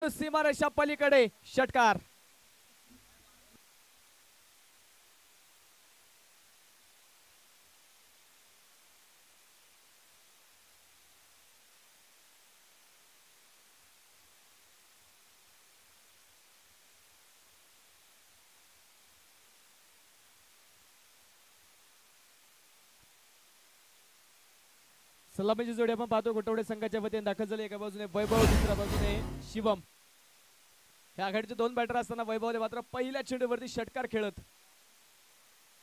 सीमारेषा पलीकडे षटकार. सलामीची जोडी आपण पाहतो गोटवडे संघाच्या वतीने दाखल झाली. एका बाजूने वैभव, दुसऱ्या बाजूने शिवम. या आघाडीचे दोन बॅटर असताना वैभवने मात्र पहिल्या चेंडूवरती षटकार खेळत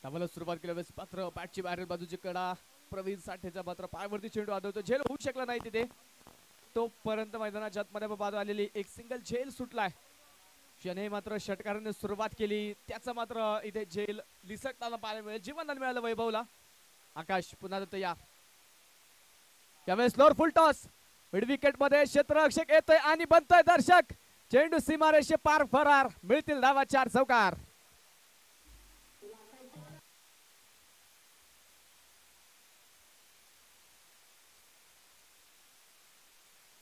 धावाला सुरुवात केली. मात्र बॅटची बाहेर बाजूची कडा प्रवीण साठेचा मात्र पायावरती चेंडू आदळतो. झेल होऊ शकला नाही तिथे. तोपर्यंत मैदानाच्या आतमध्ये बाजू आलेली एक सिंगल झेल सुटलाय. शने मात्र षटकाराने सुरुवात केली. त्याचा मात्र इथे झेल लिसटताना पाहायला मिळेल. जीवनदान मिळालं वैभवला. आकाश पुन्हा तयार. त्यावेळेस स्लोअर फुल टॉस मिड विकेट मध्ये क्षेत्ररक्षक येतोय आणि बनतोय दर्शक. चेंडू सीमारेषे पार फरार. मिळतील धावा 4 चौकार.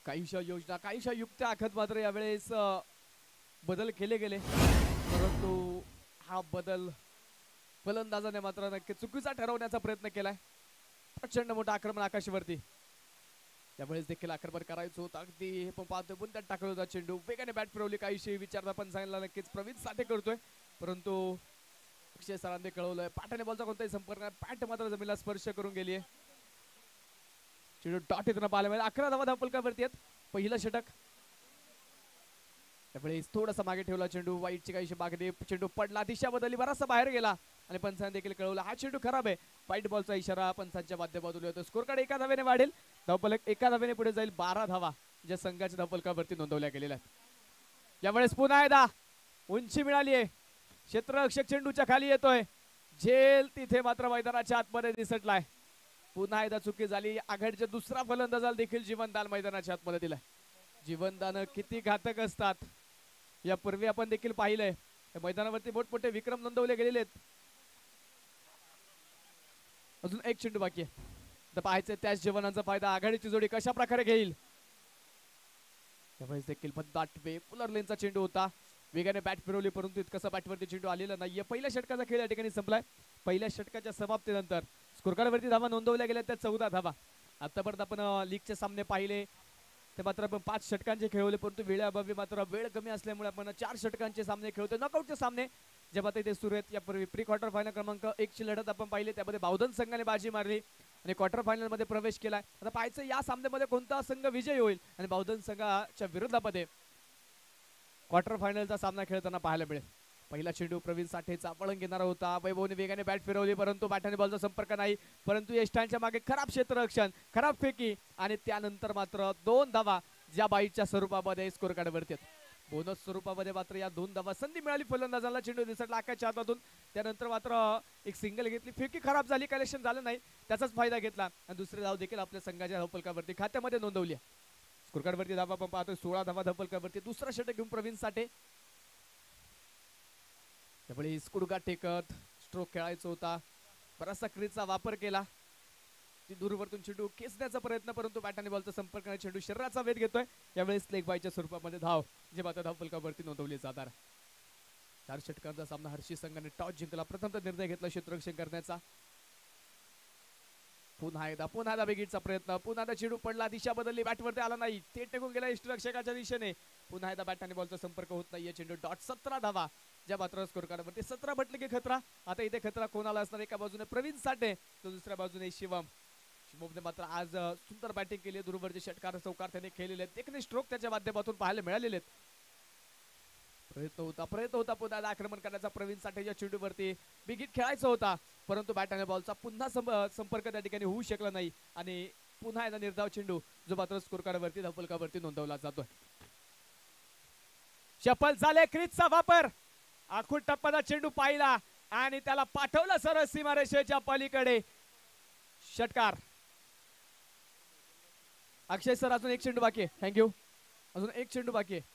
काहीशा योजना काहीशा युक्त्या आखत मात्र यावेळेस बदल केले गेले, परंतु हा बदल फलंदाजाने मात्र नक्की चुकीचा ठरवण्याचा प्रयत्न केलाय. प्रचंड मोठं आक्रमण आकाशवरती यावेळेस देखील आक्रमण करायचं होतं. अगदी हे पण पाहतोय पण त्यात टाकला होता चेंडू. वेगाने बॅट फिरवली. काहीशी विचारता पण सांगितलं नक्कीच प्रवीण साठे करतोय, परंतु अक्षय सरांनी कळवलंय पाठाने बॉलचा कोणताही संपर्क नाही. पॅट मात्र जमिनीला स्पर्श करून गेली. चेंडू डॉट इथं पाहायला मिळेल. 11 धावा धावफलकावरती आहेत. पहिलं षटक. त्यावेळेस थोडासा मागे ठेवला चेंडू. वाईटची काहीशी मागणी. चेंडू पडला. दिशा बदलली. बराचसा बाहेर गेला आणि पंचांनी देखील कळवलं हा चेंडू खराब आहे. व्हाईट बॉलचा इशारा पंचांच्या माध्यमातून होतो. स्कोर कार्ड एका धावेने वाढेल. धावफलक एका धावेने पुढे जाईल. 12 धावा ज्या संघाच्या धावफलकावरती नोंदवल्या गेलेल्या आहेत. यावेळेस पुन्हा एकदा उंची मिळाली आहे. क्षेत्ररक्षक चेंडूच्या खाली येतोय. झेल तिथे मात्र मैदानाच्या आतमध्ये दिसटलाय. पुन्हा एकदा चुकी झाली. आघाडीच्या दुसरा फलंदाजाला देखील जीवनदान मैदानाच्या आतमध्ये दिलाय. जीवनदान किती घातक असतात यापूर्वी आपण देखील पाहिलंय. मैदानावरती मोठमोठे विक्रम नोंदवले गेलेले आहेत. अजून एक चेंडू बाकी आहे. तर पाहायचं त्याच जीवनाचा फायदा आघाडीची जोडी कशा प्रकारे घेईल. त्यावेळेस देखील दाट वेगुलर लेनचा चेंडू होता. वेगाने बॅट फिरवली, परंतु इतकसा बॅटवरती चेंडू आलेला नाहीये. पहिल्या षटकाचा खेळ या ठिकाणी संपलाय. पहिल्या षटकाच्या समाप्तीनंतर स्कोर कार्डवरती धावा नोंदवल्या गेल्या त्या 14 धावा. आतापर्यंत आपण लीगचे सामने पाहिले ते मात्र आपण 5 षटकांचे खेळवले, परंतु वेळेअभावी मात्र वेळ कमी असल्यामुळे आपण 4 षटकांचे सामने खेळतो. नॉकआउटचे सामने जेव्हा इथे सुरू आहेत. यापूर्वी प्री क्वार्टर फायनल क्रमांक 1 ची लढत आपण पाहिली. त्यामध्ये बावधन संघाने बाजी मारली आणि क्वार्टर फायनल मध्ये प्रवेश केलाय. आता पाहायचं या सामन्यामध्ये कोणता संघ विजयी होईल आणि बावधन संघाच्या विरोधामध्ये क्वार्टर फायनलचा सामना खेळताना पाहायला मिळेल. पहिला चेंडू प्रवीण साठेचा वळण घेणारा होता. वैभवने वेगाने बॅट फिरवली, परंतु बॅटाने बॉलचा संपर्क नाही. परंतु यष्टांच्या मागे खराब क्षेत्ररक्षण, खराब फेकी आणि त्यानंतर मात्र 2 धावा ज्या बाईच्या स्वरूपामध्ये स्कोर कार्डवरती आहेत. बोनस स्वरूपामध्ये मात्र या 2 धावा. संधी मिळाली फलंदाजाला. चेंडू दिसटला आकाशच्या हातातून. त्यानंतर मात्र एक सिंगल घेतली. फेकी खराब झाली. कलेक्शन झालं नाही. त्याचाच फायदा घेतला आणि दुसरी धाव देखील आपल्या संघाच्या धावफलकावरती खात्यामध्ये नोंदवली. स्कोर कार्डवरती धावा आपण पाहतो 16 धावा धावफलकावरती. दुसरा षटक घेऊन प्रवीण साठे. त्यावेळी स्कुडगा टेकत स्ट्रोक खेळायचा होता. बराचसा क्रीजचा वापर केला. ती दूरवरतून चेंडू खेचण्याचा प्रयत्न, परंतु बॅटाने बॉलचा संपर्क नाही. चेंडू शरीराचा वेध घेतोय. यावेळेस लेग बायच्या स्वरूपामध्ये धाव जे मात्र धावफलकावरती नोंदवली जाणार. 4 षटकांचा सामना. हर्षी संघाने टॉस जिंकला. प्रथमतः निर्णय घेतला क्षेत्ररक्षण करण्याचा. पुन्हा एकदा बेगीटचा प्रयत्न. पुन्हा एकदा चेंडू पडला. दिशा बदलली. बॅटवरती आला नाही. ते टेकून गेला क्षेत्ररक्षकाच्या दिशेने. पुन्हा एकदा बॅटाने बॉलचा संपर्क होत नाहीये. चेंडू डॉट. 17 धावा ज्या मात्र स्कोर कार्डवरती. 17 म्हटलं की खतरा. आता इथे खतरा कोणाला असणार. एका बाजूने प्रवीण साठे तर दुसऱ्या बाजूने शिवम. शिवमने मात्र आज सुंदर बॅटिंग केली. दूरवरचे षटकार चौकार त्याने खेळलेले आहेत. देखणे स्ट्रोक त्याच्या माध्यमातून पाहायला मिळालेले आहेत. प्रयत्न होता पुन्हा आक्रमण करण्याचा प्रवीण साठेच्या चेंडूवरती. बिग खेळायचा होता, परंतु बॅट आणि बॉलचा पुन्हा संपर्क त्या ठिकाणी होऊ शकला नाही आणि पुन्हा एकदा निर्धाव चेंडू जो मात्र स्कोर कार्डवरती धावफलकावरती नोंदवला जातोय. शफल झाले. क्रीजचा वापर. आखूड टप्प्याचा चेंडू पाहिला आणि त्याला पाठवलं सरळ सीमारेषेच्या पलीकडे. षटकार. अक्षय सर अजून एक चेंडू बाकी आहे. थँक्यू. अजून एक चेंडू बाकी आहे.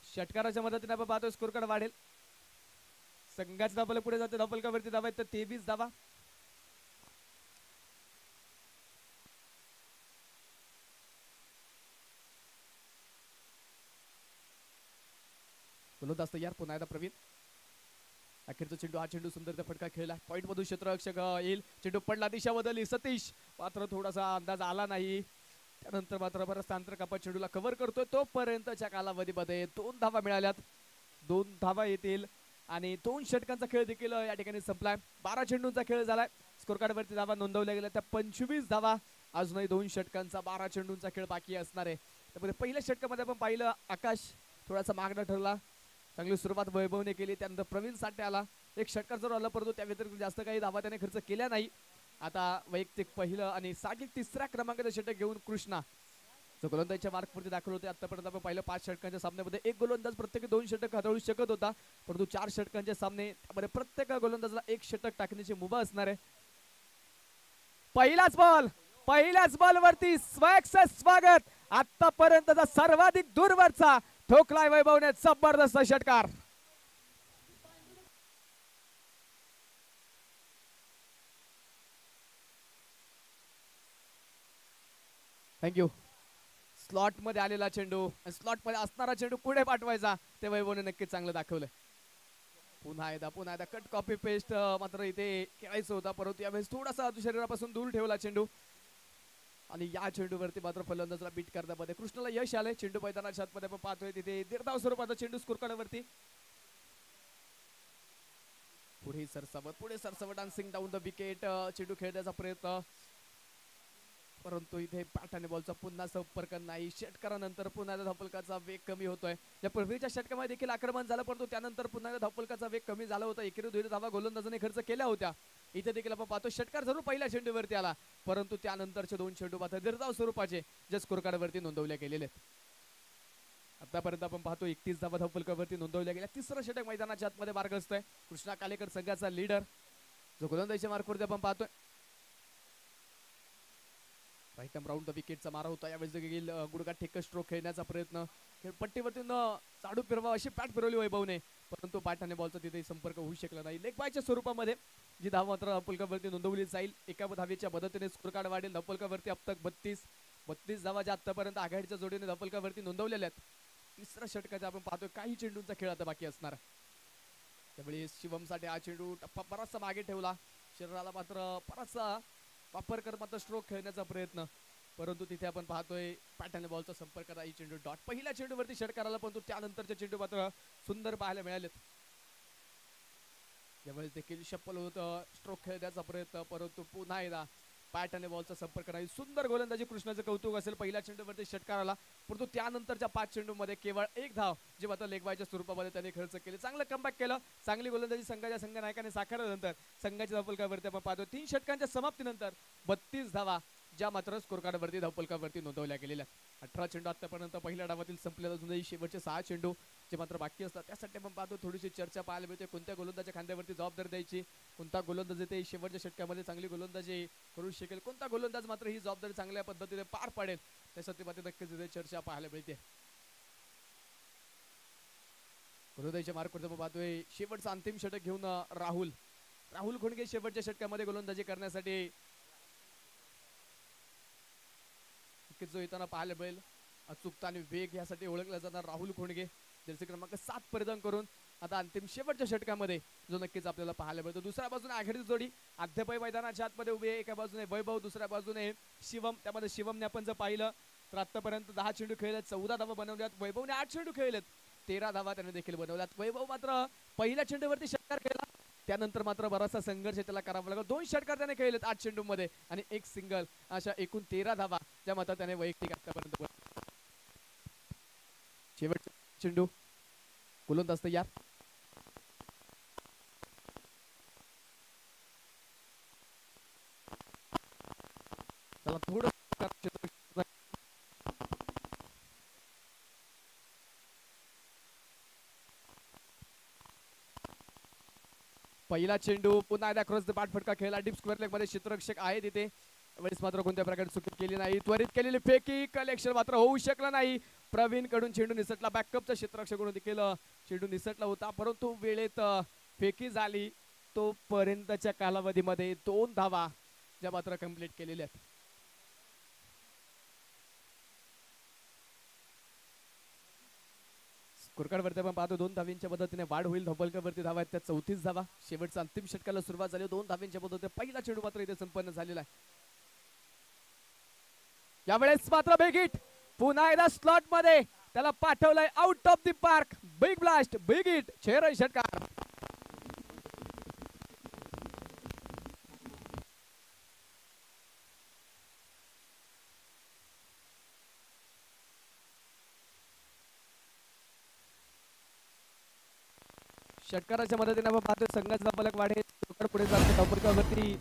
षटकाराच्या मदतीने आपण पाहतो स्कोर कार्ड वाढेल. संघाच्या धावफलक पुढे जाते. धावफलकावरती धावा आहेत तर 23 धावा. गोलंदाज तयार, पुन्हा एकदा प्रवीण. अखेरचा चेंडू, हा चेंडू सुंदर फटका खेळला, पॉईंट मधून क्षेत्ररक्षक येईल, चेंडू पडला, दिशा बदलली, सतीश मात्र थोडासा अंदाज आला नाही, त्यानंतर मात्र बरंच अंतर कापत चेंडूला कव्हर करतोय. तोपर्यंतच्या कालावधीमध्ये 2 धावा मिळाल्यात, 2 धावा येतील आणि 2 षटकांचा खेळ देखील या ठिकाणी संपलाय. 12 चेंडूंचा खेळ झालाय, स्कोर कार्ड वरती धावा नोंदवल्या गेल्या त्या 25 धावा, अजूनही 2 षटकांचा 12 चेंडूंचा खेळ बाकी असणार आहे. त्यामध्ये पहिल्या षटकामध्ये आपण पाहिलं आकाश थोडासा मागणं ठरला, चांगली सुरुवात वैभवने केली, त्यानंतर प्रवीण साठे आला, एक षटकार जर आला, परंतु त्या व्यतिरिक्त जास्त काही धावा त्याने खर्च केल्या नाही. आता वैयक्तिक पहिलं आणि साठे तिसऱ्या क्रमांकाचं षटक घेऊन कृष्णा जो गोलंदाजीच्या मार्कवरती दाखल होते. आतापर्यंत आपण पाहिलं 5 षटकांच्या सामन्यामध्ये एक गोलंदाज प्रत्येकी 2 षटक हाताळू शकत होता, परंतु 4 षटकांचे सामने त्यामध्ये प्रत्येक गोलंदाजाला 1 षटक टाकण्याची मुभा असणार आहे. पहिल्याच बॉल वरती स्वागत, आतापर्यंतचा सर्वाधिक दूरवरचा ठोकलाय वैभवने, जबरदस्त षटकार. थँक्यू. स्लॉट मध्ये आलेला चेंडू, स्लॉट मध्ये असणारा चेंडू पुढे पाठवायचा, ते वैभवने नक्कीच चांगलं दाखवलंय. पुन्हा एकदा कट कॉपी पेस्ट मात्र इथे खेळायचं होता, परंतु यावेळेस थोडासा शरीरापासून दूर ठेवला चेंडू आणि या चेंडूवरती मात्र फलंदाजाला बीट करण्यामध्ये कृष्णाला यश आलंय. चेंडू मैदानाच्या आतमध्ये आपण पाहतोय तिथे दीर्घाव स्वरूपाचा चेंडू स्कोर कार्डवरती, पुढे सरसावत डान्सिंग डाऊन द विकेट, चेंडू खेळण्याचा प्रयत्न, परंतु इथे पाठाने बॉलचा पुन्हा संपर्क नाही. षटकारानंतर पुन्हा धावफलकाचा वेग कमी होतोय. या पूर्वीच्या षटकामध्ये देखील आक्रमण झालं, परंतु त्यानंतर पुन्हा धावफलकाचा वेग कमी झाला होता. एकेरी 2 धावा गोलंदाजाने खर्च केल्या होत्या. इथे देखील आपण पाहतो षटकार जरूर पहिल्या चेंडूवरती आला, परंतु त्यानंतरचे 2 चेंडू मात्र दीर्घाव स्वरूपाचे जे स्कोर कार्डवरती नोंदवले गेलेले आहेत. आतापर्यंत आपण पाहतो 31 धावा धावफलकावरती नोंदवल्या गेल्या. तिसरं षटक मैदानाच्या आतमध्ये मार्ग असतोय. कृष्णा कालेकर संघाचा लीडर जो गोलंदाजीच्या मार्कवरती आपण पाहतोय. राईट आर्म राऊंड द विकेटचा मारा होता, यावेळेस देखील गुडघा ठेक स्ट्रोक खेळण्याचा प्रयत्न, पट्टीवरतून चाडू फिरवा अशी पॅट फिरवली वैभवने, परंतु पाठाने बॉलचा तिथे संपर्क होऊ शकला नाही. लेग बायच्या स्वरूपामध्ये जी धाव मात्र धावफलकावरती नोंदवली जाईल, एका धावेच्या मदतीने स्कोर कार्ड वाढेल. धावफलकावरती अब तक 32 धावा ज्या आतापर्यंत आघाडीच्या जोडीने धावफलकावरती नोंदवलेल्या आहेत. तिसऱ्या षटकाचा आपण पाहतोय काही चेंडूंचा खेळ आता बाकी असणार. त्यावेळी शिवमसाठी हा चेंडू टप्पा बराचसा मागे ठेवला, शरीराला मात्र बराचसा वापर करत मात्र स्ट्रोक खेळण्याचा प्रयत्न, परंतु तिथे आपण पाहतोय पाठाने बॉलचा संपर्क नाही. चेंडू डॉट पहिल्या चेंडूवरती षटकाराला, परंतु त्यानंतरचे चेंडू मात्र सुंदर पाहायला मिळालेत. यावेळेस देखील शप्पल होतं, स्ट्रोक खेळण्याचा प्रयत्न, परंतु पुन्हा एकदा पाठाने बॉलचा संपर्क नाही. सुंदर गोलंदाजी कृष्णाचं कौतुक असेल. पहिल्या चेंडूवरती षटकाराला, परंतु त्यानंतरच्या 5 चेंडूमध्ये केवळ 1 धाव जी मात्र लेगबायच्या स्वरूपामध्ये त्यांनी खर्च केली. चांगलं कमबॅक केलं, चांगली गोलंदाजी संघाच्या संघनायकाने साकारल्यानंतर संघाच्या धावफलकावरती आपण पाहतो 3 षटकांच्या समाप्तीनंतर 32 धावा ज्या मात्र स्कोर कार्डवरती धावफलकावरती नोंदवल्या गेलेल्या. 18 चेंडू आतापर्यंत पहिल्या डावातील संपलेला, अजूनही शेवटचे 6 चेंडू जे मात्र बाकी असतात. त्यासाठी आपण पाहतो थोडीशी चर्चा पाहायला मिळते, कोणत्या गोलंदाजाच्या खांद्यावरती जबाबदारी द्यायची, कोणता गोलंदाज येते शेवटच्या षटकामध्ये चांगली गोलंदाजी करू शकेल, कोणता गोलंदाज मात्र ही जबाबदारी चांगल्या पद्धतीने पार पाडेल, त्यासाठी मात्र नक्कीच इथे चर्चा पाहायला मिळते. गोलंदाजीच्या मार्कवरती आपण पाहतोय शेवटचा अंतिम षटक घेऊन राहुल खोंडगे शेवटच्या षटकामध्ये गोलंदाजी करण्यासाठी जो येताना पाहायला मिळेल. अचूकता आणि वेग यासाठी ओळखला जाणार राहुल खोंडगे, जर्सी क्रमांक 7 परिधान करून आता अंतिम शेवटच्या षटकामध्ये जो नक्कीच आपल्याला पाहायला मिळतो. दुसऱ्या बाजूने आघाडीची जोडी अद्यापही मैदानाच्या आतमध्ये उभी आहे. एका बाजूने वैभव, दुसऱ्या बाजूने शिवम. त्यामध्ये शिवमने आपण जर पाहिलं तर आतापर्यंत 10 चेंडू खेळलेत, 14 धावा बनवल्यात. वैभवने 8 चेंडू खेळलेत, 13 धावा त्याने देखील बनवल्यात. वैभव मात्र पहिल्या चेंडूवरती षटकार खेळला, त्यानंतर मात्र बराचसा संघर्ष त्याला करावा लागला. 2 षटकार त्याने खेळलेत 8 चेंडूमध्ये आणि 1 सिंगल, अशा एकूण 13 धावा ज्या मात्र त्याने वैयक्तिक आतापर्यंत. शेवटचा चेंडू, गोलंदाज तयार. त्याला थोडं पहिला चेंडू पुन्हा एकदा क्रॉस द बॅट फटका खेळला. डीप स्क्वेअर लेग मध्ये क्षेत्ररक्षक आहे तिथे, वेळेस मात्र कोणत्या प्रकारे चुकी केली नाही. त्वरित केलेली फेकी कलेक्शन मात्र होऊ शकला नाही. प्रवीण कडून चेंडू निसटला, बॅकअपचा क्षेत्ररक्षक देखील चेंडू निसटला होता, परंतु वेळेत फेकी झाली. तोपर्यंतच्या कालावधीमध्ये 2 धावा ज्या मात्र कंप्लीट केलेल्या आहेत. कुरकाडवरती आपण पाहतो 2 धावींच्या मदतीने वाढ होईल. धबलकावरती धावा आहेत त्या 34 धावा. शेवटचा अंतिम षटकाला सुरुवात झाली 2 धावींच्या मदतीने. पहिला चेंडू मात्र इथे संपन्न झालेला आहे. यावेळेस मात्र बिग हिट पुन्हा एकदा स्लॉट मध्ये त्याला पाठवलंय out of the park. Big blast big hit 6 षटकार. षटकाराच्या मदतीने आपण पाहतोय संघाचा फलक वाढेल. पुढे जातो धबलकावरती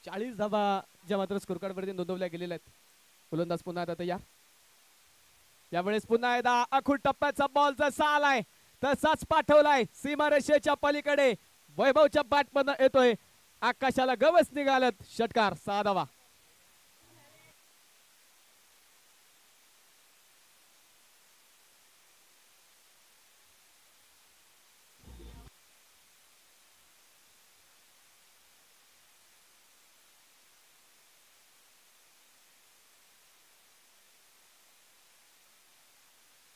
चाळीस धावा ज्या मात्र स्कोर वरती नोंदवल्या गेलेल्या आहेत. गोलंदाज पुन्हा आता तयार. यावेळेस पुन्हा एकदा आखूड टप्प्याचा बॉल जसा आलाय तसाच पाठवलाय सीमारेषेच्या पलीकडे. वैभवच्या बॅट मधून येतोय. आकाशाला गवस निघालत. षटकार 6 धावा.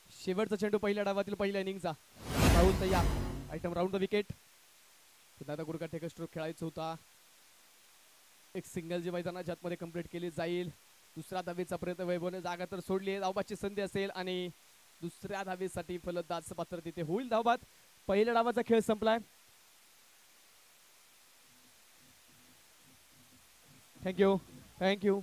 शेवटचा चेंडू पहिल्या डावातील पहिल्या इनिंगचा. राहुल तयार. Item round the wicket. पुन्हा आता गुरका टेक स्ट्रोक खेळायचा होता. एक सिंगल जी मैदानाच्या आतमध्ये कंप्लीट केली जाईल. दुसऱ्या धावेचा प्रयत्न वैभवने जागा तर सोडली आहे. धावबाची संधी असेल आणि दुसऱ्या धावेसाठी फलंदाज पात्र तिथे होईल. धावबाद. पहिल्या डावाचा खेळ संपलाय. Thank you thank you.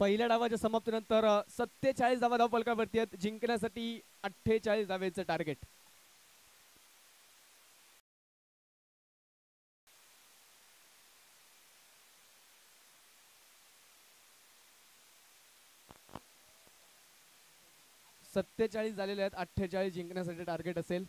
पहिल्या डावाच्या समाप्तीनंतर 47 धावा धावफलकावरती आहेत. जिंकण्यासाठी 48 धावेचं टार्गेट. सत्तेचाळीस झालेले आहेत. 48 जिंकण्यासाठी टार्गेट असेल.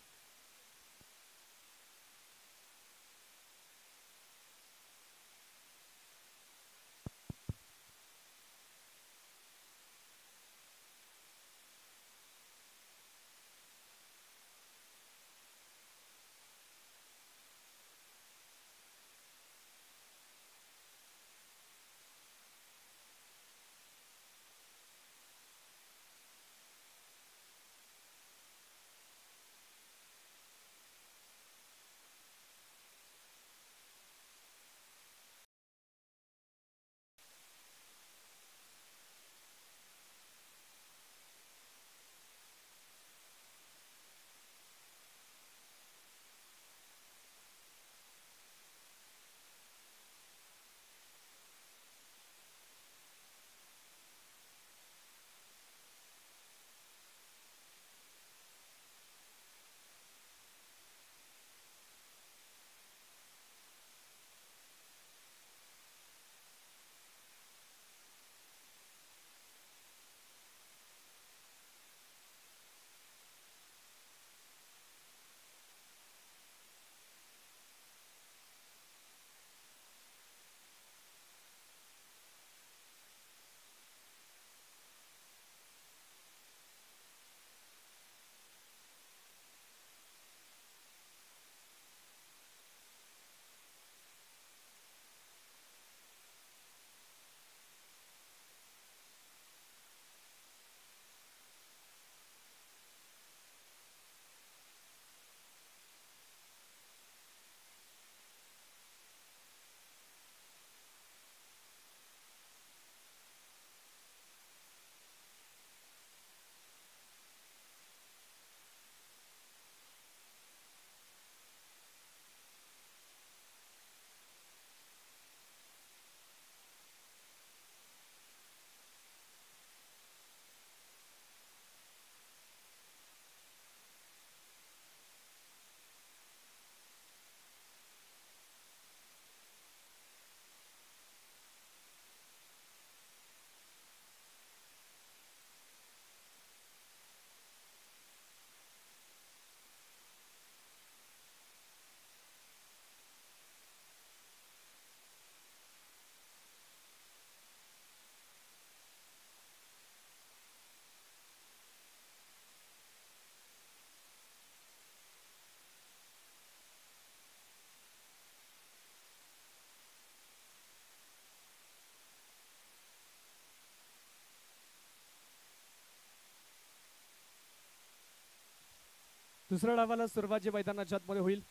दुसऱ्या डावाला सुरुवात जे मैदानाच्या आतमध्ये होईल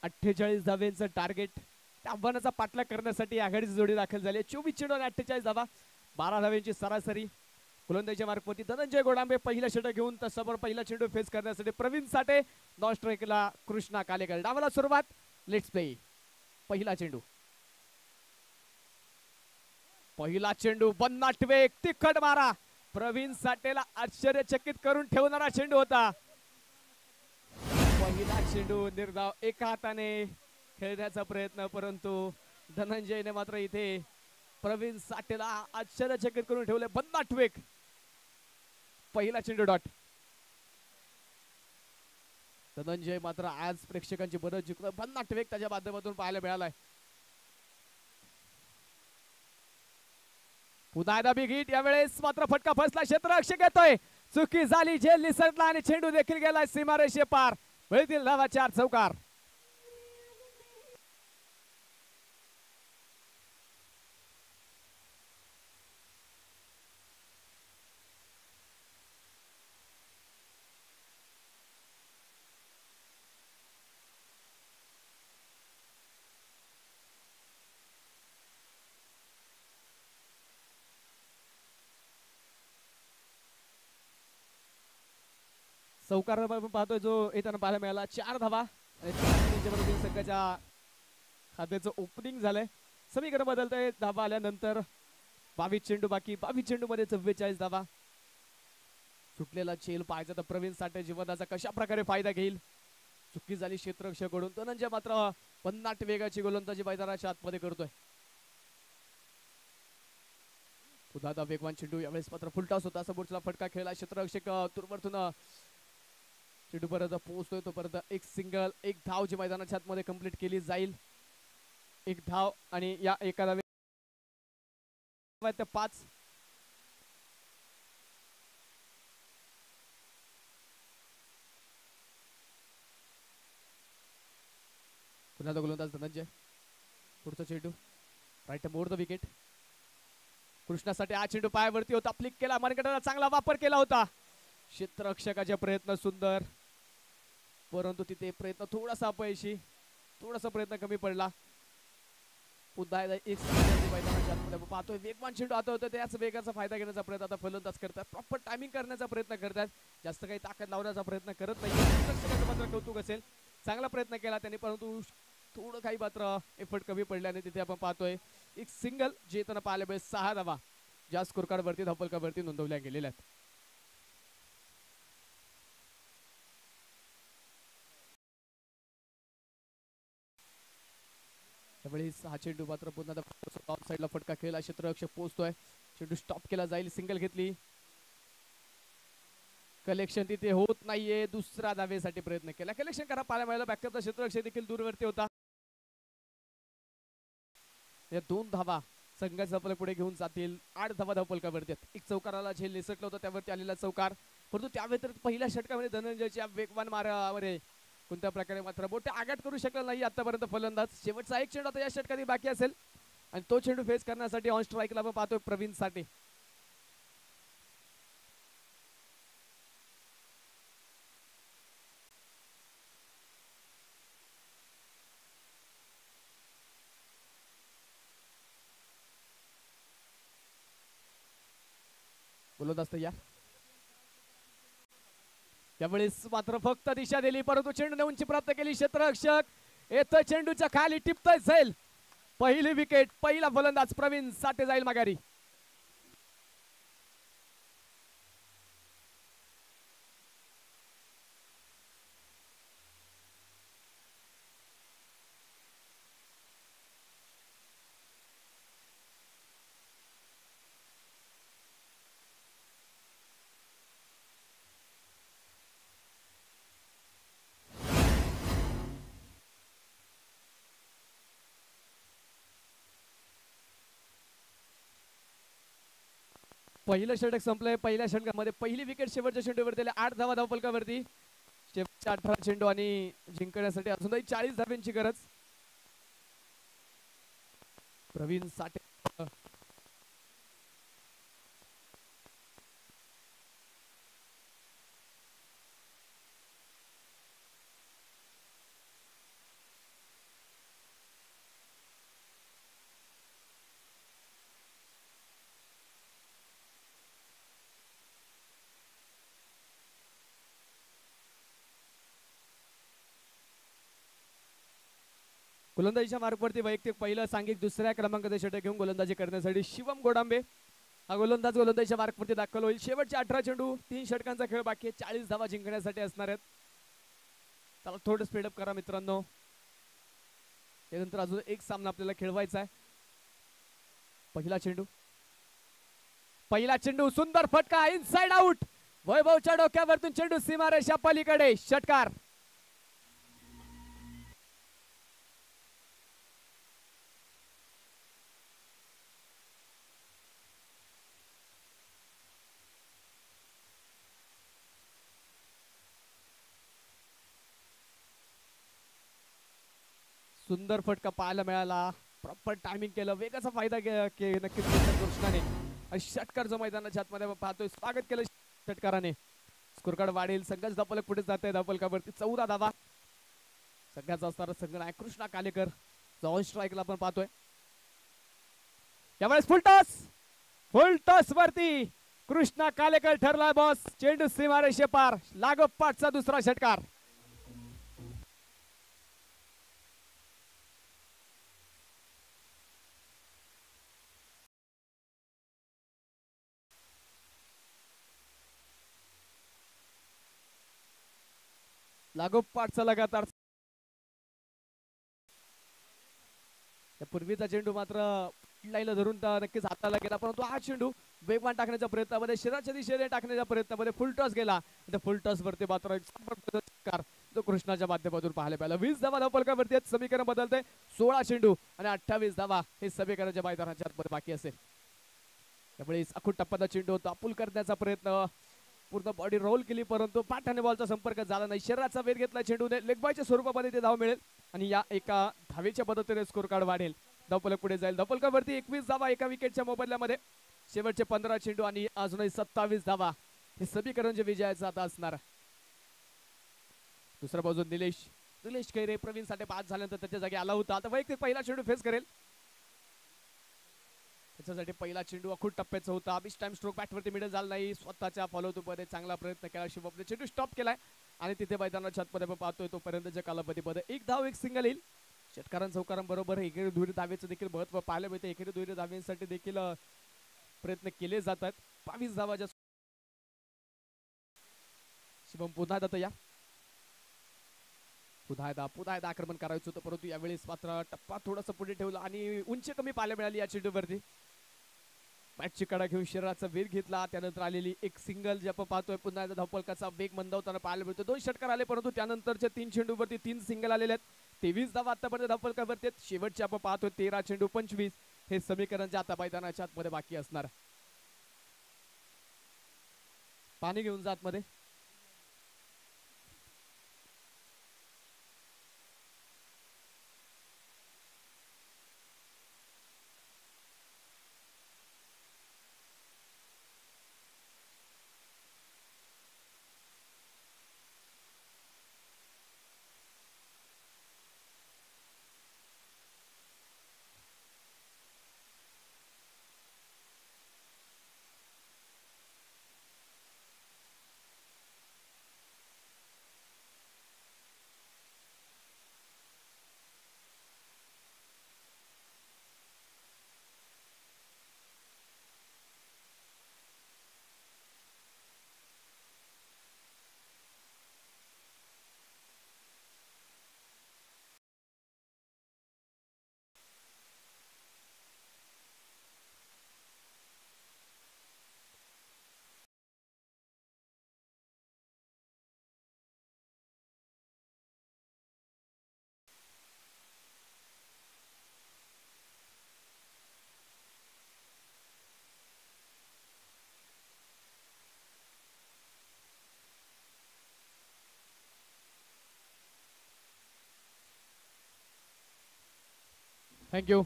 48 धाव्यांचं टार्गेट. त्या आव्हानाचा पाठलाग करण्यासाठी आघाडीची जोडी दाखल झाली. 24 चेंडू आणि 48 धावा, 12 धाव्यांची सरासरी. गोलंदाजीच्या मार्फती धनंजय गोडांबे पहिला षटक घेऊन तसं पहिला चेंडू फेस करण्यासाठी प्रवीण साठे, नॉन स्ट्राईकला कृष्णा कालेकर. डावाला सुरुवात, लेट्स प्ले. पहिला चेंडू, पहिला चेंडू बन्नाट वेग, तिखट मारा. प्रवीण साठेला आश्चर्यचकित करून ठेवणारा चेंडू होता. पहिला चेंडू निर्धाव एका हाताने खेळण्याचा प्रयत्न, परंतु धनंजयने मात्र इथे प्रवीण साठेला आश्चर्यचकित करून ठेवले. बन्नाट वेग, पहिला चेंडू डॉट. धनंजय मात्र आज प्रेक्षकांची बरंच जिंकलं. बन्नाट वेग त्याच्या माध्यमातून पाहायला मिळालाय. पुन्हा एकदा बिग हिट. यावेळेस मात्र फटका फसला. क्षेत्ररक्षक येतोय, चुकी झाली, झेल निसटला आणि चेंडू देखील गेलाय सीमारेषे पार. मिळतील धावा 4 चौकार. चौकार आपण पाहतोय जो येताना पाहायला मिळाला. 4 धावा आणि संघाच्या खात्याचं ओपनिंग झालंय. समीकरण बदलतंय धावा आल्यानंतर. 22 चेंडू बाकी, 22 चेंडू मध्ये 44 धावा. सुटलेला चेल पाहायचा तर प्रवीण साठे जीवनाचा कशा प्रकारे फायदा घेईल. चुकी झाली क्षेत्ररक्षकडून. धनंजय मात्र बन्नाट वेगाची गोलंदाजी मैदानाच्या आतमध्ये करतोय. पुन्हा वेगवान चेंडू. यावेळेस मात्र फुलटॉस होता, समोरचा फटका खेळला. क्षेत्ररक्षक तुरवरतून चेंडू परत पोहोचतोय. तो परत एक सिंगल, एक धाव जी मैदानाच्या आतमध्ये कंप्लीट केली जाईल. एक धाव आणि या एका धावे 5. पुन्हा गोलंदाज धनंजय. पुढचा चेंडू राईट मोर द विकेट. कृष्णासाठी हा चेंडू पायावरती होता, फ्लिक केला. मार्केटरला चांगला वापर केला होता. क्षेत्ररक्षकाचे प्रयत्न सुंदर, परंतु तिथे प्रयत्न थोडासा अपयशी, थोडासा प्रयत्न कमी पडला. पुन्हा एक पाहतोय वेगवान चेंडू आता होतं, त्याच वेगाचा फायदा घेण्याचा प्रयत्न आता फलंदाज करतात. प्रॉपर टायमिंग करण्याचा प्रयत्न करतात, जास्त काही ताकद लावण्याचा प्रयत्न करत नाही. मात्र कौतुक असेल, चांगला प्रयत्न केला त्यांनी, परंतु थोडं काही मात्र एफर्ट कमी पडल्याने तिथे आपण पाहतोय एक सिंगल जे येताना पाहायला मिळेल. 6 धावा ज्या स्कोर कार्ड वरती धावफलकावरती नोंदवल्या गेलेल्या आहेत. त्यावेळी हा चेंडू मात्र पुन्हा ऑफ साइडला फटका खेळला. क्षेत्ररक्षक पोहोचतोय, चेंडू स्टॉप केला जाईल. सिंगल घेतली. कलेक्शन तिथे होत नाहीये. दुसरा धावेसाठी प्रयत्न केला, कलेक्शन करा पाहायला मिळालं. बॅकअपचा क्षेत्ररक्षक देखील दूरवरती होता. या 2 धावा संघाचा आपल्या पुढे घेऊन जातील. 8 धावा धावफलकावरती आहेत. एक चौकाराला झेल निसटलं होतं, त्यावरती आलेला चौकार. परंतु त्या व्यतिरिक्त पहिल्या षटकामध्ये धनंजयच्या वेगवान मारावर कोणत्या प्रकारे मात्र बोटे आघात करू शकला नाही आतापर्यंत फलंदाज. शेवटचा एक चेंडू आता या षटकात बाकी असेल आणि तो चेंडू फेस करण्यासाठी ऑन स्ट्राईकला आपण पाहतोय प्रवीण साठे. गोलंदाज तयार. त्यावेळेस मात्र फक्त दिशा दिली, परंतु चेंडू उंची प्राप्त केली. क्षेत्ररक्षक येतोय, चेंडूच्या खाली टिपतोय जाईल. पहिली विकेट, पहिला फलंदाज प्रवीण साठे जाईल माघारी. पहिलं षटक संपलंय. पहिल्या षटकामध्ये पहिली विकेट शेवटच्या चेंडूवर दिली. 8 धावा धावफलकावरती. शेवटच्या 18 चेंडू आणि जिंकण्यासाठी अजूनही 40 धाव्यांची गरज. प्रवीण साठे गोलंदाजीच्या मार्कवरती वैयक्तिक पहिलं सांघिक दुसऱ्या क्रमांकाचे षटक घेऊन गोलंदाजी करण्यासाठी शिवम गोडांबे हा गोलंदाज गोलंदाजीच्या मार्कवरती दाखल होईल. शेवटचे 18 चेंडू 3 षटकांचा खेळ बाकी आहे. 40 धावा जिंकण्यासाठी असणार आहेत. चला थोडं स्पीडअप करा मित्रांनो. त्यानंतर अजून एक सामना आपल्याला खेळवायचा आहे. पहिला चेंडू सुंदर फटका इनसाइड आउट. वैभवच्या डोक्यावरतून चेंडू सीमारेषा पलीकडे षटकार. सुंदर फटका पाहायला मिळाला. प्रॉपर टायमिंग केलं. वेगाचा फायदा नक्कीच कृष्णाने आणि षटकार जो मैदानाच्या आतमध्ये पाहतोय. स्वागत केलं षटकाराने. स्कोर कार्ड वाढेल. संघाच धावफलक पुढे जात आहे. धावफलकावरती 14 धावा संघाचा असणारा संघ आहे कृष्णा कालेकर जो ऑन स्ट्राईकला आपण पाहतोय. यावेळेस फुल टॉस वरती कृष्णा कालेकर ठरलाय बॉस. चेंडू सीमारेषे पार. लागोपाठचा दुसरा षटकार. लागोपाठचा लगातार. पूर्वीचा चेंडू मात्र लाईनला धरून नक्कीच हाताला गेला परंतु हा चेंडू वेगवान टाकण्याच्या प्रयत्नामध्ये शरीराच्या दिशेने टाकण्याच्या प्रयत्नामध्ये फुल टॉस गेला. फुल टॉस वरती मात्र जो कृष्णाच्या माध्यमातून पाहायला मिळाला. 20 धावा धावफलकावरती समीकरण बदलते. 16 चेंडू आणि 28 धावा हे समीकरणाच्या मैदानाच्या आतमध्ये बाकी असेल. त्यामुळे अखूट टप्प्याचा चेंडू होता. पूल करण्याचा प्रयत्न पूर्ण बॉडी रोल केली परंतु पाठाने बॉलचा संपर्क झाला नाही. शरीराचा वेध घेतला चेंडूने. लेग बायच्या स्वरूपामध्ये ते धाव मिळेल आणि या एका धावेच्या पद्धतीने स्कोर कार्ड वाढेल. धावफलक पुढे जाईल. धावफलकावरती 21 धावा एका विकेटच्या मोबदल्यामध्ये. शेवटचे 15 चेंडू आणि अजूनही 27 धावा हे समीकरण जे विजयाचं आता असणार. दुसऱ्या बाजून निलेश खैरे प्रवीण साठे बाद झाल्यानंतर त्याच्या जागी आला होता. आता वैयक्तिक पहिला चेंडू फेस करेल. त्याच्यासाठी पहिला चेंडू अखूट टप्प्याचा होता. बिच टाइम स्ट्रोक बॅटवरती मिडल झाला नाही. स्वतःच्या फॉलोअप मध्ये चांगला प्रयत्न केला. शिवमने चेंडू स्टॉप केलाय आणि तिथे मैदानाच्या आतमध्ये आपण पाहतोय तोपर्यंतच्या कालावधीमध्ये 1 धाव 1 सिंगल येईल. षटकारां चौकारांबरोबर एकेरी दुहेरी धावेचं देखील महत्व पाहायला मिळते. एकेरी दुहेरी धावेसाठी देखील प्रयत्न केले जातात. 22 धावाच्या शिवम पुन्हा एकदा आक्रमण करायचं होतं परंतु यावेळेस मात्र टप्पा थोडासा पुढे ठेवला आणि उंची कमी पाहायला मिळाली या चेंडूवरती. बॅटची कडा घेऊन शरीराचा वेध घेतला. त्यानंतर आलेली एक सिंगल जे आपण पाहतोय. पुन्हा एकदा धावफलकाचा वेग मंदावताना पाहायला मिळतो. 2 षटकार आले परंतु त्यानंतरच्या 3 चेंडूवरती 3 सिंगल आलेले आहेत. 23 धावा आतापर्यंत धावफलकावरती. शेवटचे आपण पाहतोय 13 चेंडू 25 हे समीकरण जे आता मैदानाच्या आतमध्ये बाकी असणार. पाणी घेऊन जात मध्ये. थँक्यू.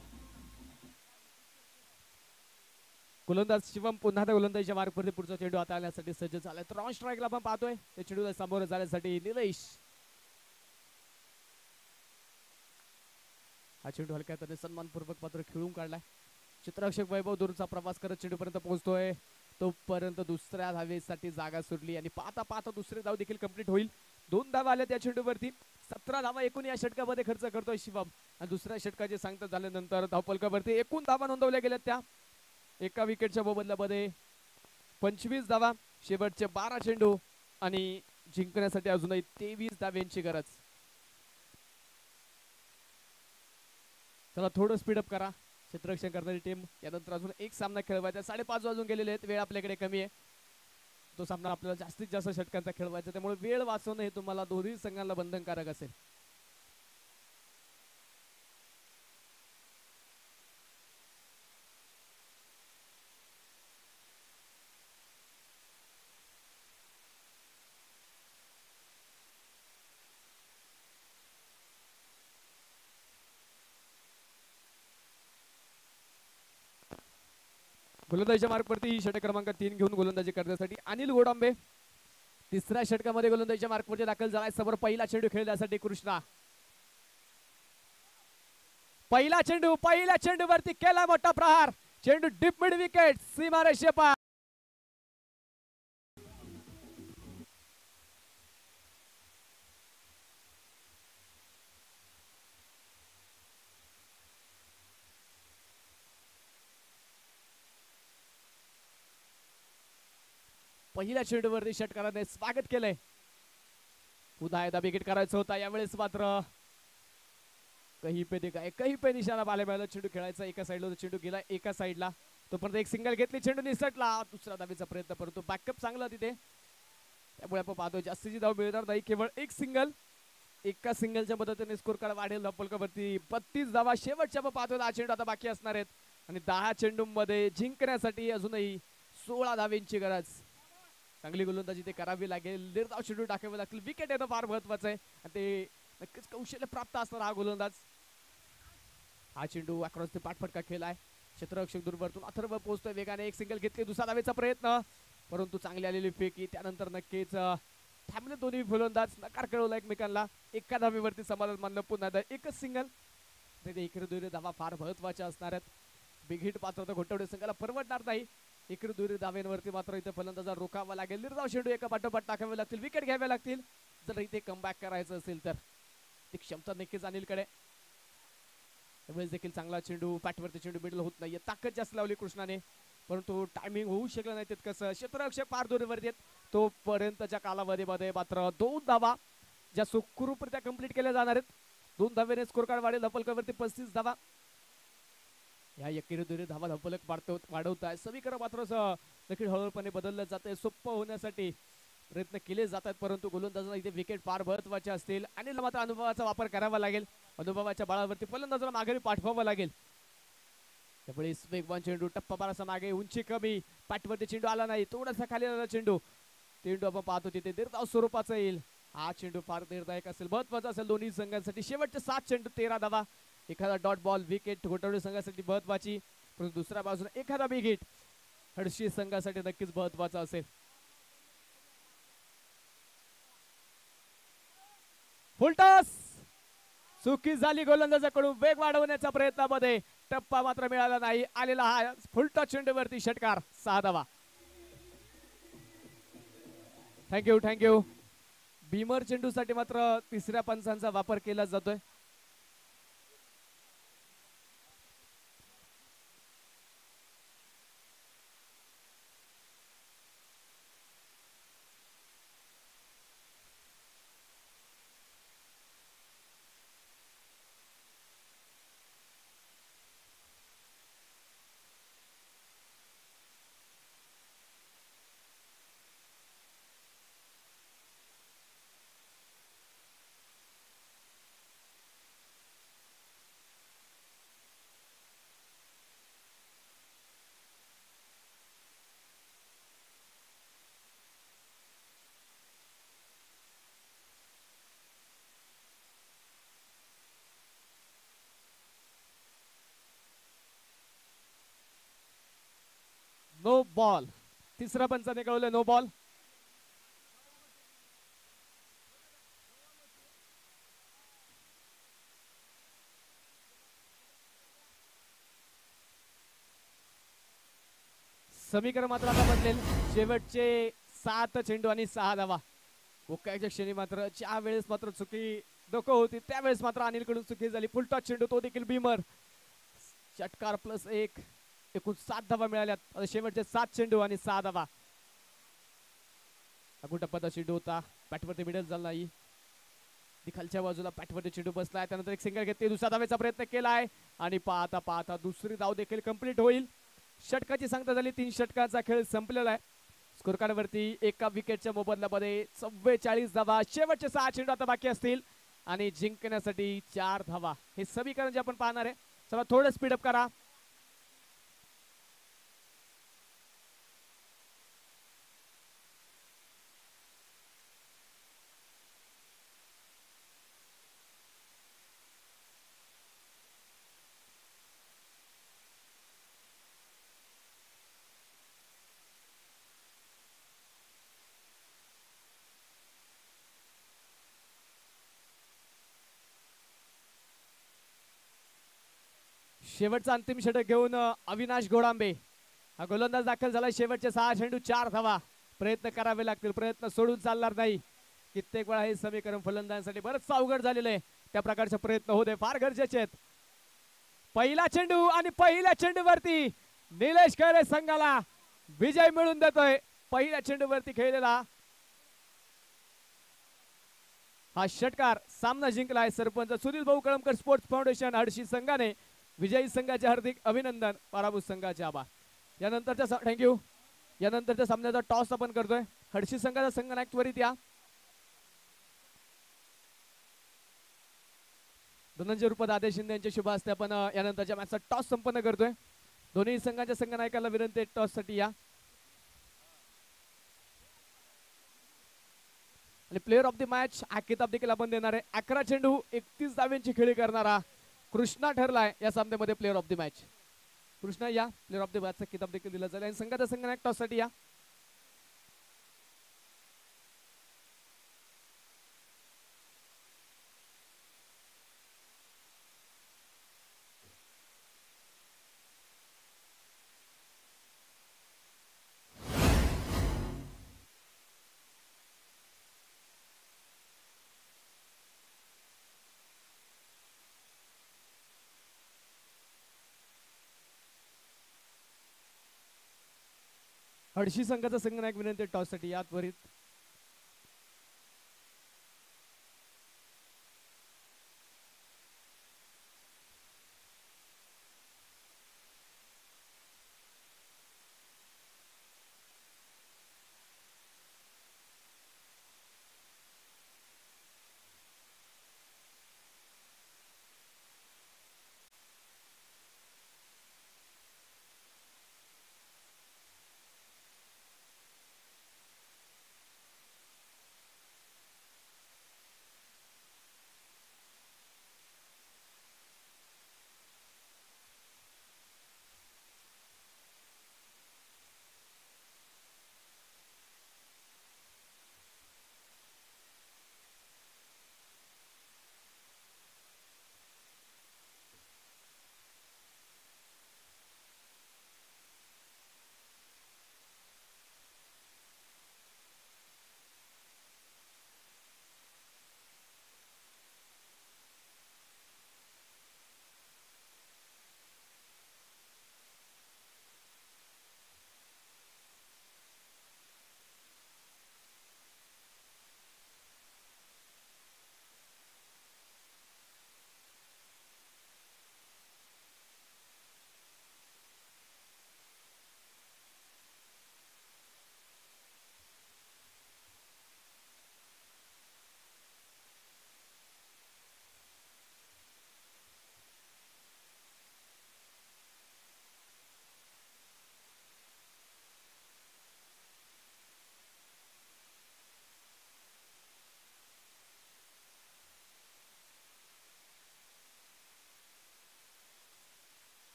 गोलंदाज शिवम पुन्हा त्या गोलंदाजीच्या मार्कवरती पुढचा चेंडू हाताळण्यासाठी सज्ज झालाय. तर ऑन स्ट्राईकला आपण पाहतोय त्या चेंडूला सामोरं जाण्यासाठी निलेश. हा चेंडू हलक्या त्याने सन्मानपूर्वक मात्र खेळून काढलाय. चित्ररक्षक वैभव दूरचा प्रवास करत चेंडूपर्यंत पोहोचतोय. तोपर्यंत दुसऱ्या धावेसाठी जागा सुटली आणि पाहता दुसरी धाव देखील कंप्लीट होईल. 2 धावा आल्या त्या चेंडूवरती. 17 धावा एकूण या षटकामध्ये खर्च करतोय शिवम. आणि दुसऱ्या षटकाचे सांगता झाल्यानंतर धावफलकावरती एकूण धावा नोंदवल्या गेल्या त्या एका विकेटच्या मोबदल्यामध्ये 25 धावा. शेवटचे 12 चेंडू आणि जिंकण्यासाठी अजूनही 23 धाव्यांची गरज. चला थोडं स्पीडअप करा क्षेत्ररक्षण करणारी टीम. यानंतर अजून एक सामना खेळवायचा. 5:30 वाजून गेलेले आहेत. वेळ आपल्याकडे कमी आहे. तो सामना आपल्याला जास्तीत जास्त षटकांचा खेळवायचा, त्यामुळे वेळ वाचवणं हे तुम्हाला दोन्ही संघांना बंधनकारक असेल. गोलंदाजीच्या मार्कवरती षटक क्रमांक 3 घेऊन गोलंदाजी करण्यासाठी अनिल गोडांबे. तिसऱ्या षटकामध्ये गोलंदाजीच्या मार्कवरती दाखल झालाय. समोर पहिला चेंडू खेळण्यासाठी कृष्णा. पहिल्या चेंडूवरती केला मोठा प्रहार. चेंडू डीप मिड विकेट सीमारेषे पार. पहिल्या चेंडूवरती षटकाराने स्वागत केलंय. पुन्हा एकदा विकेट करायचं होता. यावेळेस मात्र कहीं पे निशाणा बालेबाईला चेंडू खेळायचा. एका साईडला चेंडू गेला एका साईडला. तोपर्यंत एक सिंगल घेतली. चेंडू निसटला. दुसरा धावेचा प्रयत्न परंतु बॅकअप चांगला तिथे. त्यामुळे आपण पाहतो जास्तीची धाव मिळणार नाही, केवळ एक सिंगल. एका सिंगलच्या मदतीने स्कोर कार्ड वाढेल धावफलकावरती 32 धावा. शेवटच्या आपण पाहतो 10 चेंडू आता बाकी असणार आहेत आणि 10 चेंडूंमध्ये जिंकण्यासाठी अजूनही 16 धावेंची गरज. चांगली गोलंदाजी ते करावी लागेल. निर्धाव चेंडू टाकावे लागतील. विकेट येणं फार महत्वाचं आहे आणि ते नक्कीच कौशल्य प्राप्त असणार हा गोलंदाज. हा चेंडू अक्रॉस ते पाठफटका केलाय. क्षेत्ररक्षक दूरवरतून अथर्व पोहोचतोय वेगाने. एक सिंगल घेतली. दुसरा धावेचा प्रयत्न परंतु चांगली आलेली फेकी. त्यानंतर नक्कीच थांबले दोन्ही फलंदाज. नकार कळवला एकमेकांना. एका धावेवरती समाधान मानलं. पुन्हा एकच सिंगल. इकडे दुहेरी धावा फार महत्वाच्या असणार आहेत. बिग हिट पात्र घोटवडे संघाला परवडणार नाही. इकडे दुहेरी धाव्यांवरती मात्र इथे फलंदाजा रोखावा लागेल. निर्धाव चेंडू एका पाठोपाठ टाकावे लागतील. विकेट घ्यावे लागतील जर इथे कमबॅक करायचं असेल तर. ती क्षमता नक्कीच अनिलकडे. त्यावेळेस देखील चांगला चेंडू पॅटवरती चेंडू मिडल होत नाहीये. ताकद जास्त लावली कृष्णाने परंतु टायमिंग होऊ शकलं नाही तितकंसं. क्षेत्ररक्षक पार दोरीवरती आहेत. तोपर्यंतच्या कालावधीमध्ये मात्र 2 धावा ज्या सुखरूपरित्या कंप्लीट केल्या जाणार आहेत. 2 धावेने स्कोर कार्ड वाढेल. धावफलकावरती 35 धावा. या एकेरी दुहेरी धावा धावफलक वाढवत आहे. समीकरण मात्र नक्की हळूहळूपणे बदललं जाते. सोपं होण्यासाठी प्रयत्न केले जातात परंतु गोलंदाजांना इथे विकेट फार महत्वाचे असतील. आणि मात्र अनुभवाचा वापर करावा लागेल. अनुभवाच्या बळावरती फलंदाजाला माघारी पाठवावं लागेल. त्यामुळे वेगवान चेंडू टप्पा बारासा मागे. उंची कमी. पाठवरती चेंडू आला नाही. थोडासा खाली आला चेंडू. आपण पाहतो तिथे निर्धाव स्वरूपाचा येईल. हा चेंडू फार निर्णायक असेल. महत्वाचा असेल दोन्ही संघांसाठी. शेवटचे 7 चेंडू 13 धावा. एखादा डॉट बॉल विकेट घोटवडे संघासाठी महत्वाची परंतु दुसऱ्या बाजूने एखादा बिग हिट हर्षी संघासाठी नक्कीच महत्वाचा असेल. फुलटॉस चुकी झाली गोलंदाजाकडून. वेग वाढवण्याच्या प्रयत्नामध्ये टप्पा मात्र मिळाला नाही. आलेला हा फुलटॉस चेंडूवरती षटकार 6 धावा. थँक्यू. बीमर चेंडूसाठी मात्र तिसऱ्या पंचांचा वापर केला जातोय. No ball. तिसरा पंचाने कळवलं नो बॉल. समीकरण मात्र आता बदलेल. शेवटचे 7 चेंडू आणि 6 धावा. कोकायच्या क्षणी मात्र ज्या वेळेस मात्र चुकी डोकं होती त्यावेळेस मात्र अनिलकडून चुकी झाली. फुलटॉस चेंडू तो देखील बीमर. षटकार +1 एकूण 7 धावा मिळाल्यात. शेवटचे 7 चेंडू आणि 6 धावा. लागू टप्प्याचा चेंडू होता. बॅटवरती मिडल झाला नाही. खालच्या बाजूला बॅटवरती चेंडू बसलाय. त्यानंतर एक सिंगल घेतली. दुसरा धावेचा प्रयत्न केलाय आणि पाहता पाहता दुसरी धाव देखील कंप्लीट होईल. षटकाची सांगता झाली. 3 षटकाचा खेळ संपलेला आहे. स्कोर कार्ड वरती एका विकेटच्या मोबदल्यामध्ये 44 धावा. शेवटचे 6 चेंडू आता बाकी असतील आणि जिंकण्यासाठी 4 धावा. हे समीकरण जे आपण पाहणार आहे. चला थोडं स्पीडअप करा. शेवटचा अंतिम षटक घेऊन अविनाश गोडांबे हा गोलंदाज दाखल झाला. शेवटचे 6 चेंडू 4 धावा. प्रयत्न करावे लागतील. प्रयत्न सोडून चालणार नाही. कित्येक वेळा हे समीकरण फलंदाजांसाठी बरंच अवघड झालेलं आहे. त्या प्रकारचे प्रयत्न होते फार गरजेचे आहेत. पहिला चेंडू आणि पहिल्या चेंडूवरती निलेश खैरे संघाला विजय मिळून देतोय. पहिल्या चेंडूवरती खेळलेला हा षटकार सामना जिंकलाय. सरपंच सुनील भाऊ कळमकर स्पोर्ट्स फाउंडेशन हडशी संघाने. विजयी संघाचे हार्दिक अभिनंदन. पराभूत संघाचे आभार. यानंतरच्या थँक्यू. यानंतरच्या सामन्याचा टॉस आपण करतोय. हडशी संघाचा संघनायक त्वरित या. धनंजय रुपद आदेश शिंदे यांच्या शुभ हस्ते आपण यानंतरच्या मॅचचा टॉस संपन्न करतोय. दोन्ही संघाच्या संघनायकाला विनंती आहे टॉस साठी या. आणि प्लेअर ऑफ द मॅच हा किताब देखील आपण देणार आहे. 11 चेंडू 31 धाव्यांची खेळी करणारा कृष्णा ठरलाय या सामन्यामध्ये player of the match. Krishna या. प्लेअर ऑफ द मॅचचा किताब देखील दिला जाईल. आणि संघाचा संघनायक टॉस साठी या. हडशी संघाचा संघनायक विनंती टॉस साठी या त्वरित.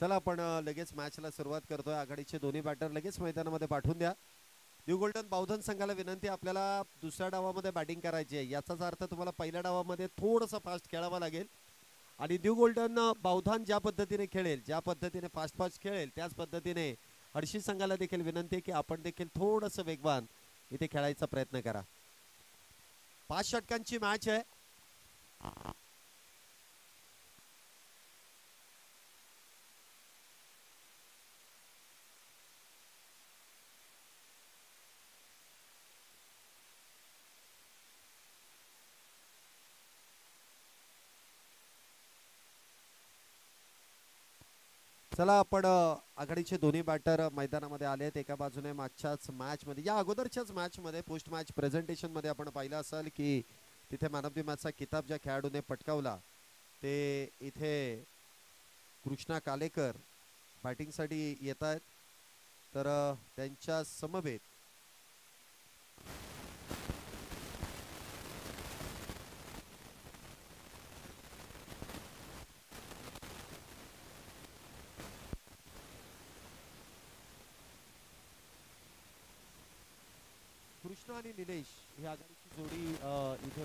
चला आपण लगेच मॅचला सुरुवात करतोय. आघाडीचे दोन्ही बॅटर लगेच मैदानामध्ये पाठवून द्या. न्यू गोल्डन बावधन संघाला विनंती, आपल्याला दुसऱ्या डावामध्ये बॅटिंग करायची आहे. याचाच अर्थ तुम्हाला पहिल्या डावामध्ये थोडंसं फास्ट खेळावं लागेल. आणि न्यू गोल्डन बावधान ज्या पद्धतीने खेळेल, ज्या पद्धतीने फास्ट फास्ट खेळेल, त्याच पद्धतीने हर्षी संघाला देखील विनंती आहे की आपण देखील थोडंसं वेगवान इथे खेळायचा प्रयत्न करा. 5 षटकांची मॅच आहे. चला आपण आघाडीचे दोन्ही बॅटर मैदानामध्ये आले आहेत. एका बाजूने मागच्याच मॅच मध्ये, या अगोदरच्याच मॅच मध्ये, पोस्ट मॅच प्रेझेंटेशन मध्ये आपण पाहिलं असेल की तिथे मॅन ऑफ द मॅचचा किताब ज्या खेळाडूने पटकावला ते इथे कृष्णा कालेकर बॅटिंगसाठी येत आहेत. तर त्यांच्या समवेत कृष्णा आणि निलेश ही आघाडीची जोडी इथे